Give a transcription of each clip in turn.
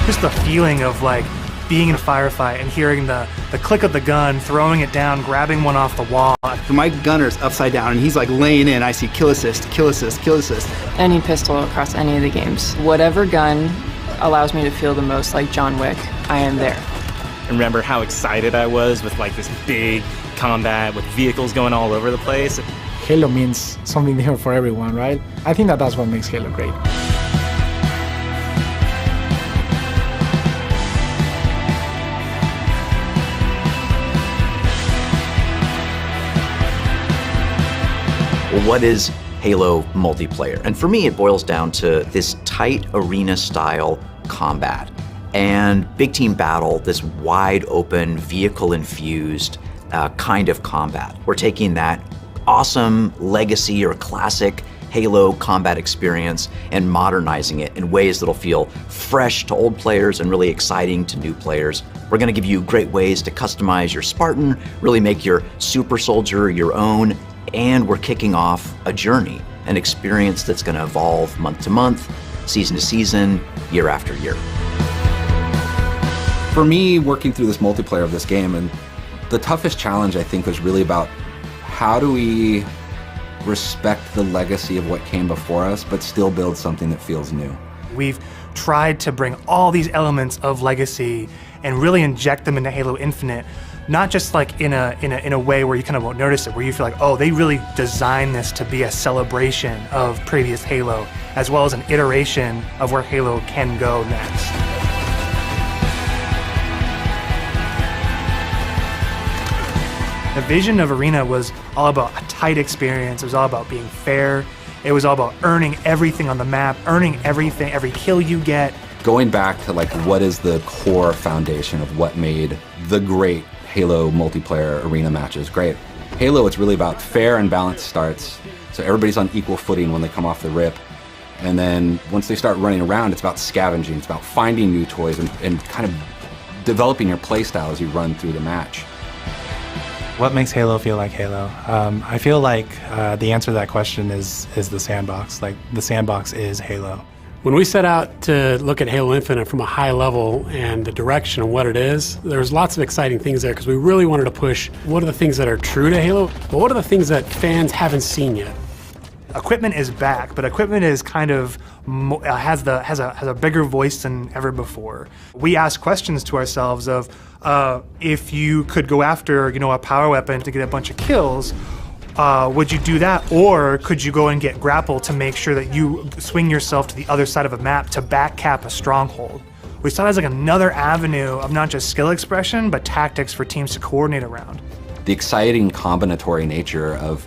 Just the feeling of like being in a firefight and hearing the click of the gun, throwing it down, grabbing one off the wall. My gunner's upside down and he's like laying in. I see kill assist, kill assist, kill assist. Any pistol across any of the games. Whatever gun allows me to feel the most like John Wick, I am there. I remember how excited I was with like this big combat with vehicles going all over the place. Halo means something different for everyone, right? I think that's what makes Halo great. Well, what is Halo multiplayer? And for me, it boils down to this tight arena-style combat and big team battle, this wide open, vehicle-infused kind of combat. We're taking that awesome legacy or classic Halo combat experience and modernizing it in ways that'll feel fresh to old players and really exciting to new players. We're gonna give you great ways to customize your Spartan, really make your super soldier your own, and we're kicking off a journey, an experience that's gonna evolve month to month, season to season, year after year. For me, working through this multiplayer of this game, and the toughest challenge I think was really about how do we respect the legacy of what came before us, but still build something that feels new. We've tried to bring all these elements of legacy and really inject them into Halo Infinite, not just like in a way where you kind of won't notice it, where you feel like, oh, they really designed this to be a celebration of previous Halo, as well as an iteration of where Halo can go next. The vision of Arena was all about a tight experience. It was all about being fair. It was all about earning everything on the map, earning everything, every kill you get. Going back to like what is the core foundation of what made the great Halo multiplayer arena matches great. Halo, it's really about fair and balanced starts. So everybody's on equal footing when they come off the rip. And then once they start running around, it's about scavenging. It's about finding new toys and kind of developing your play style as you run through the match. What makes Halo feel like Halo? I feel like the answer to that question is the Sandbox. Like, the Sandbox is Halo. When we set out to look at Halo Infinite from a high level and the direction of what it is, there's lots of exciting things there because we really wanted to push what are the things that are true to Halo, but what are the things that fans haven't seen yet. Equipment is back, but equipment is kind of has a bigger voice than ever before. We ask questions to ourselves of if you could go after a power weapon to get a bunch of kills, would you do that, or could you go and get grapple to make sure that you swing yourself to the other side of a map to back cap a stronghold? We saw it as like another avenue of not just skill expression, but tactics for teams to coordinate around. The exciting combinatory nature of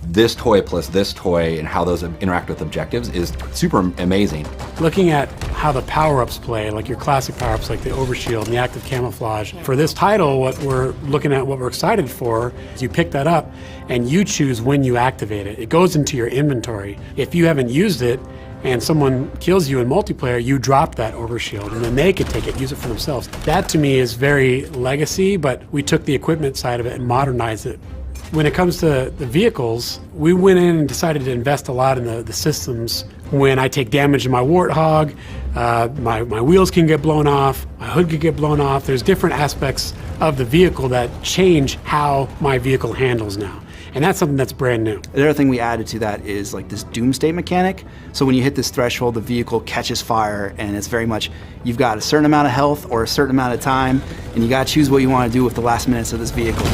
this toy plus this toy and how those interact with objectives is super amazing. Looking at how the power-ups play, like your classic power-ups like the overshield and the active camouflage. For this title, what we're looking at, what we're excited for, is you pick that up and you choose when you activate it. It goes into your inventory. If you haven't used it and someone kills you in multiplayer, you drop that overshield and then they could take it, use it for themselves. That to me is very legacy, but we took the equipment side of it and modernized it. When it comes to the vehicles, we went in and decided to invest a lot in the systems. When I take damage in my Warthog, my wheels can get blown off, my hood can get blown off. There's different aspects of the vehicle that change how my vehicle handles now. And that's something that's brand new. The other thing we added to that is like this doomsday mechanic. So when you hit this threshold, the vehicle catches fire, and it's very much, you've got a certain amount of health or a certain amount of time, and you gotta choose what you wanna do with the last minutes of this vehicle.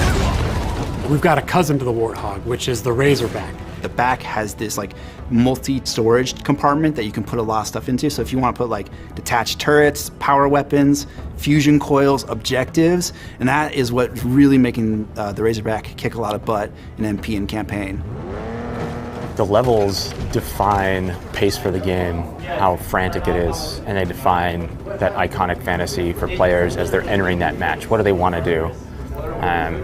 We've got a cousin to the Warthog, which is the Razorback. The back has this like multi-storage compartment that you can put a lot of stuff into. So if you want to put like detached turrets, power weapons, fusion coils, objectives, and that is what's really making the Razorback kick a lot of butt in MP and campaign. The levels define pace for the game, how frantic it is, and they define that iconic fantasy for players as they're entering that match. What do they want to do?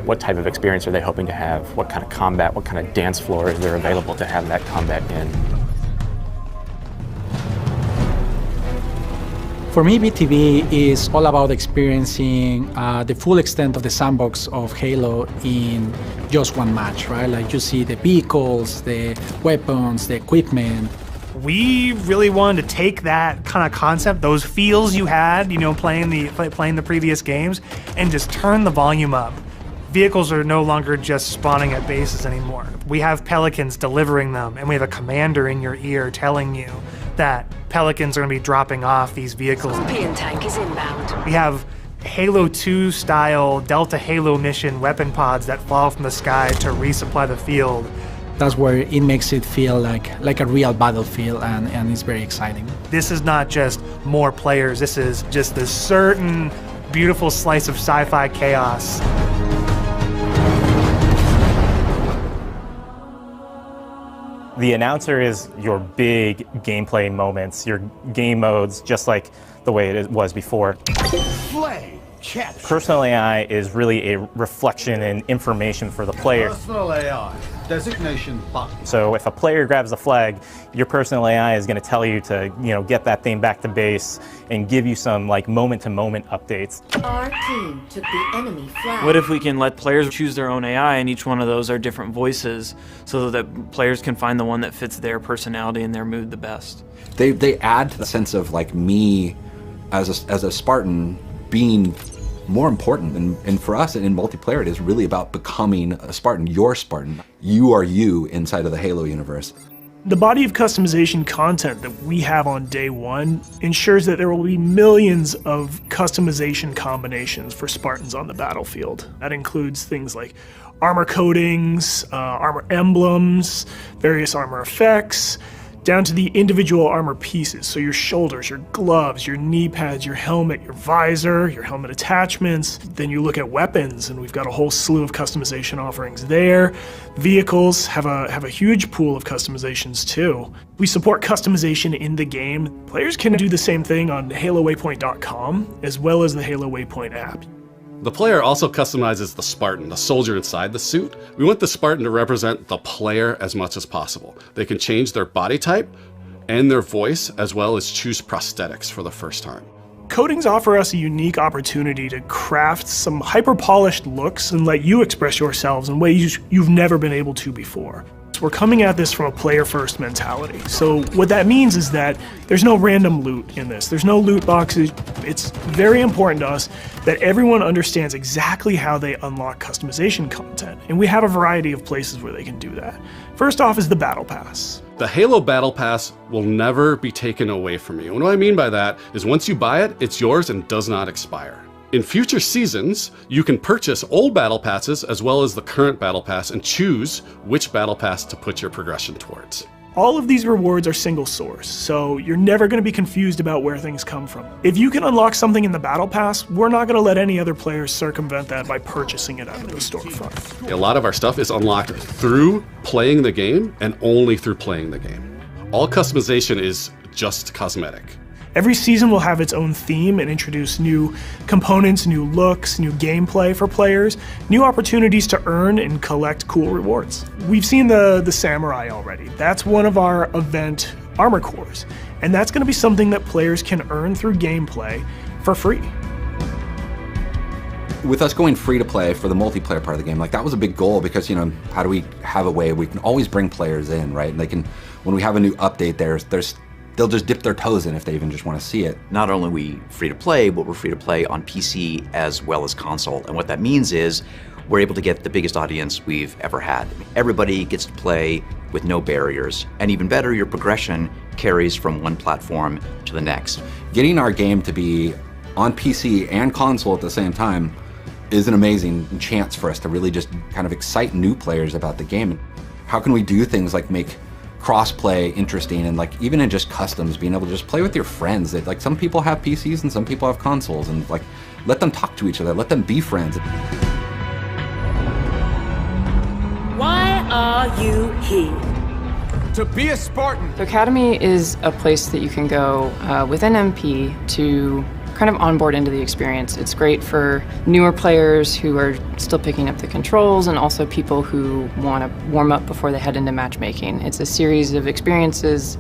What type of experience are they hoping to have? What kind of combat, what kind of dance floor is there available to have that combat in? For me, BTV is all about experiencing the full extent of the sandbox of Halo in just one match, right? Like you see the vehicles, the weapons, the equipment, We really wanted to take that kind of concept, those feels you had, playing the previous games, and just turn the volume up. Vehicles are no longer just spawning at bases anymore. We have pelicans delivering them, and we have a commander in your ear telling you that pelicans are going to be dropping off these vehicles. Scorpion tank is inbound. We have Halo 2 style Delta Halo mission weapon pods that fall from the sky to resupply the field. That's where it makes it feel like a real battlefield, and it's very exciting. This is not just more players, this is just this certain beautiful slice of sci-fi chaos. The announcer is your big gameplay moments, your game modes, just like the way it was before. Personal AI is really a reflection and information for the player. Personal AI, designation button. So if a player grabs a flag, your personal AI is going to tell you to, get that thing back to base and give you some moment-to-moment updates. Our team took the enemy flag. What if we can let players choose their own AI, and each one of those are different voices, so that players can find the one that fits their personality and their mood the best? They add to the sense of me as a Spartan being more important, and for us in multiplayer it is really about becoming a Spartan. You're Spartan. You are you inside of the Halo universe. The body of customization content that we have on day one ensures that there will be millions of customization combinations for Spartans on the battlefield. That includes things like armor coatings, armor emblems, various armor effects, down to the individual armor pieces, so your shoulders, your gloves, your knee pads, your helmet, your visor, your helmet attachments. Then you look at weapons, and we've got a whole slew of customization offerings there. Vehicles have a huge pool of customizations too. We support customization in the game. Players can do the same thing on HaloWaypoint.com, as well as the Halo Waypoint app. The player also customizes the Spartan, the soldier inside the suit. We want the Spartan to represent the player as much as possible. They can change their body type and their voice, as well as choose prosthetics for the first time. Coatings offer us a unique opportunity to craft some hyper-polished looks and let you express yourselves in ways you've never been able to before. We're coming at this from a player-first mentality. So what that means is that there's no random loot in this. There's no loot boxes. It's very important to us that everyone understands exactly how they unlock customization content, and we have a variety of places where they can do that. First off is the Battle Pass. The Halo Battle Pass will never be taken away from you. And what I mean by that is once you buy it, it's yours and does not expire. In future seasons, you can purchase old Battle Passes as well as the current Battle Pass and choose which Battle Pass to put your progression towards. All of these rewards are single source, so you're never going to be confused about where things come from. If you can unlock something in the Battle Pass, we're not going to let any other players circumvent that by purchasing it out of the storefront. A lot of our stuff is unlocked through playing the game and only through playing the game. All customization is just cosmetic. Every season will have its own theme and introduce new components, new looks, new gameplay for players, new opportunities to earn and collect cool rewards. We've seen the Samurai already. That's one of our event armor cores, and that's going to be something that players can earn through gameplay for free. With us going free to play for the multiplayer part of the game, that was a big goal because, how do we have a way we can always bring players in, right? And they can, when we have a new update, they'll just dip their toes in if they even just want to see it. Not only are we free to play, but we're free to play on PC as well as console. And what that means is we're able to get the biggest audience we've ever had. Everybody gets to play with no barriers. And even better, your progression carries from one platform to the next. Getting our game to be on PC and console at the same time is an amazing chance for us to really just kind of excite new players about the game. How can we do things like make cross-play interesting, and even in just customs, being able to just play with your friends. That some people have PCs and some people have consoles, and let them talk to each other, let them be friends. Why are you here? To be a Spartan. The Academy is a place that you can go with an MP to kind of onboard into the experience. It's great for newer players who are still picking up the controls, and also people who want to warm up before they head into matchmaking. It's a series of experiences,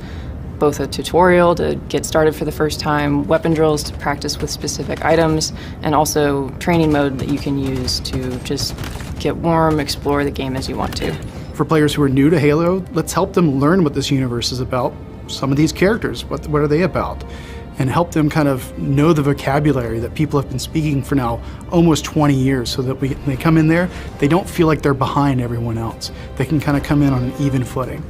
both a tutorial to get started for the first time, weapon drills to practice with specific items, and also training mode that you can use to just get warm, explore the game as you want to. For players who are new to Halo, let's help them learn what this universe is about some of these characters, what are they about? And help them kind of know the vocabulary that people have been speaking for now almost 20 years, so that when they come in there, they don't feel like they're behind everyone else. They can kind of come in on an even footing.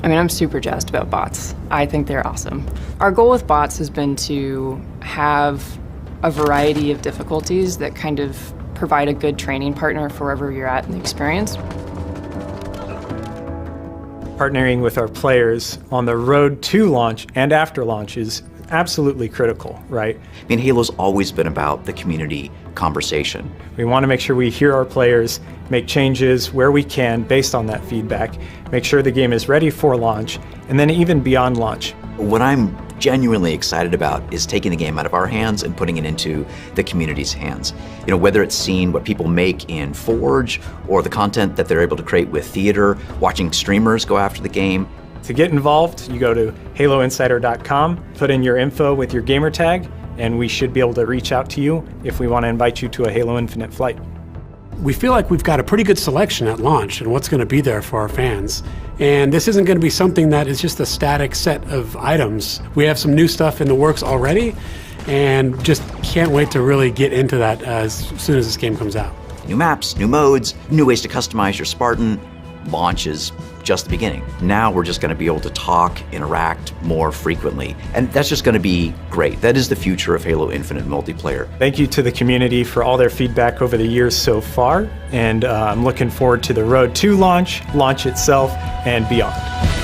I mean, I'm super jazzed about bots. I think they're awesome. Our goal with bots has been to have a variety of difficulties that kind of provide a good training partner for wherever you're at in the experience. Partnering with our players on the road to launch and after launch is absolutely critical, right? I mean, Halo's always been about the community conversation. We want to make sure we hear our players, make changes where we can based on that feedback, make sure the game is ready for launch, and then even beyond launch. What I'm genuinely excited about is taking the game out of our hands and putting it into the community's hands. You know, whether it's seeing what people make in Forge or the content that they're able to create with theater, watching streamers go after the game. To get involved, you go to haloinsider.com, put in your info with your gamer tag, and we should be able to reach out to you if we want to invite you to a Halo Infinite flight. We feel like we've got a pretty good selection at launch and what's going to be there for our fans. And this isn't going to be something that is just a static set of items. We have some new stuff in the works already, and just can't wait to really get into that as soon as this game comes out. New maps, new modes, new ways to customize your Spartan. Launch is just the beginning. Now we're just going to be able to talk, interact more frequently, and that's just going to be great. That is the future of Halo Infinite multiplayer. Thank you to the community for all their feedback over the years so far, and I'm looking forward to the road to launch, launch itself, and beyond.